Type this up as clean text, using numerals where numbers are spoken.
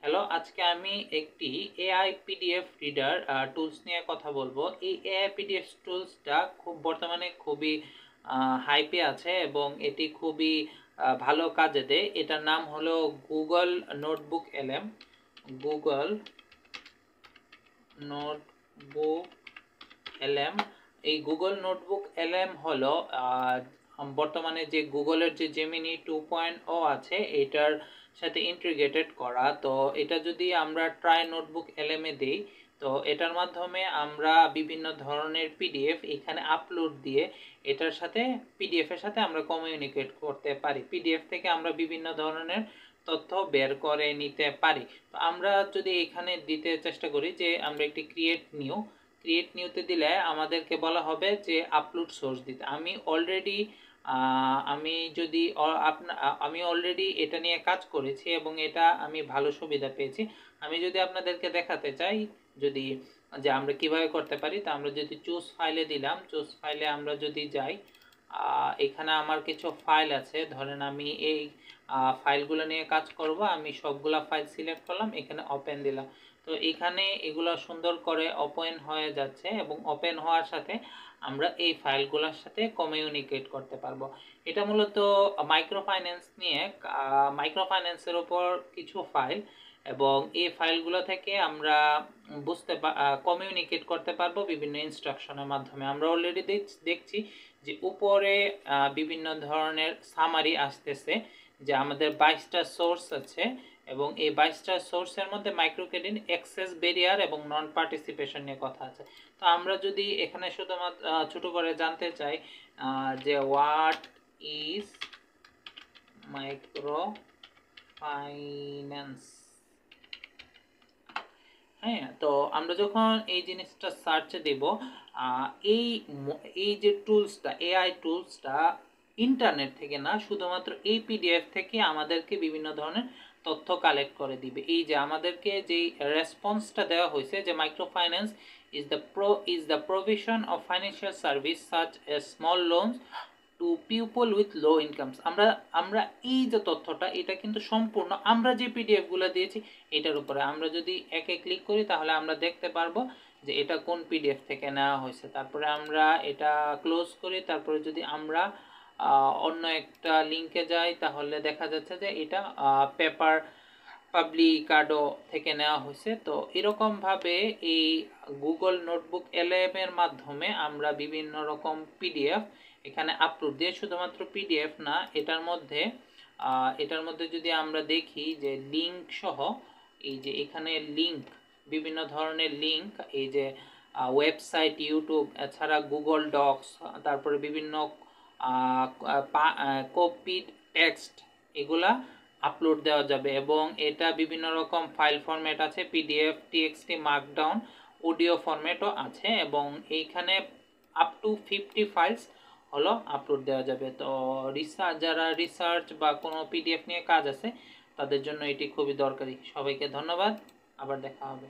Hello, আজকে আমি একটি এআই পিডিএফ রিডার টুলস নিয়ে কথা বলবো। এই এআই পিডিএফ টুলসটা বর্তমানে খুবই হাইপে আছে এবং এটি খুবই ভালো কাজে দেয়। এটার নাম হলো গুগল নোটবুক এলএম। গুগল নোটবুক এলএম। এই গুগল নোটবুক এলএম হলো বর্তমানে যে গুগলের যে জেমিনি 2.0 আছে এটার সাথে ইন্টিগ্রেটেড করা। তো এটা যদি আমরা ট্রাই নোটবুক এলএম এ দিই, তো এটার মাধ্যমে আমরা বিভিন্ন ধরনের পিডিএফ এখানে আপলোড দিয়ে এটার সাথে পিডিএফ এর সাথে আমরা কমিউনিকেট করতে পারি। পিডিএফ থেকে আমরা বিভিন্ন ধরনের তথ্য বের করে নিতে পারি। তো আমরা যদি এখানে দিতে চেষ্টা করি যে আমরা একটি ক্রিয়েট নিউতে দিলে আমাদেরকে বলা হবে যে আপলোড সোর্স দিতে। আমি অলরেডি এটা নিয়ে কাজ করেছি এবং এটা আমি ভালো সুবিধা পেয়েছি। আমি যদি আপনাদেরকে দেখাতে চাই যে আমরা কিভাবে করতে পারি, তা আমরা যদি চুজ ফাইলে দিলাম, চুজ ফাইলে আমরা যদি যাই, এখানে আমার কিছু ফাইল আছে। ধরেন আমি এই ফাইলগুলো নিয়ে কাজ করব। আমি সবগুলা ফাইল সিলেক্ট করলাম, এখানে ওপেন দিলাম। তো এখানে এগুলো সুন্দর করে ওপেন হয়ে যাচ্ছে এবং ওপেন হওয়ার সাথে আমরা এই ফাইলগুলোর সাথে কমিউনিকেট করতে পারবো। এটা মূলত মাইক্রো ফাইন্যান্সের উপর কিছু ফাইল, এবং এই ফাইলগুলো থেকে আমরা কমিউনিকেট করতে পারবো বিভিন্ন ইনস্ট্রাকশনের মাধ্যমে। আমরা অলরেডি দেখছি যে উপরে বিভিন্ন ধরনের সামারি আসতেছে, যে আমাদের 22টা সোর্স আছে এবং এই 22টা সোর্সের মধ্যে মাইক্রো ক্রেডিট, অ্যাক্সেস ব্যারিয়ার এবং নন পার্টিসিপেশন নিয়ে কথা আছে। তো আমরা যদি এখানে শুধুমাত্র ছোট করে জানতে চাই যে হোয়াট ইজ মাইক্রো ফাইন্যান্স, হ্যাঁ, তো আমরা যখন এই জিনিসটা সার্চে দেব, এই যে টুলসটা, এআই টুলসটা ইন্টারনেট থেকে না, শুধুমাত্র এই পিডিএফ থেকে আমাদেরকে বিভিন্ন ধরনের তথ্য কালেক্ট করে দিবে। এই যে আমাদেরকে যেই রেসপন্সটা দেওয়া হয়েছে যে microfinance is the provision of financial service such a small loans to people with low incomes. আমরা এই যে তথ্যটা, এটা কিন্তু সম্পূর্ণ আমরা যে পিডিএফ গুলো দিয়েছি এটার উপরে। আমরা যদি একে ক্লিক করি তাহলে আমরা দেখতে পারবো যে এটা কোন পিডিএফ থেকে নেওয়া হয়েছে। তারপরে আমরা এটা ক্লোজ করি, তারপরে যদি আমরা অন্য একটা লিঙ্কে যাই তাহলে দেখা যাচ্ছে যে এটা পেপার পাবলিকাডো থেকে নেওয়া হয়েছে। তো এরকমভাবে এই গুগল নোটবুক এলএম এর মাধ্যমে আমরা বিভিন্ন রকম পিডিএফ এখানে আপলোড দিয়ে, শুধুমাত্র পিডিএফ না, এটার মধ্যে যদি আমরা দেখি যে লিঙ্ক সহ, এই যে এখানে লিঙ্ক, বিভিন্ন ধরনের লিঙ্ক, এই যে ওয়েবসাইট, ইউটিউব, এছাড়া গুগল ডক্স, তারপরে বিভিন্ন কপি টেক্সট, এগুলা আপলোড দেওয়া যাবে। এবং এটা বিভিন্ন রকম ফাইল ফরম্যাট আছে, পিডিএফ, টিএক্সটি, মার্কডাউন, অডিও ফরম্যাটও আছে, এবং এইখানে আপ টু 50 ফাইলস হলো আপলোড দেওয়া যাবে। তো যারা রিসার্চ বা কোনো পিডিএফ নিয়ে কাজ আছে তাদের জন্য এটি খুবই দরকারি। সবাইকে ধন্যবাদ, আবার দেখা হবে।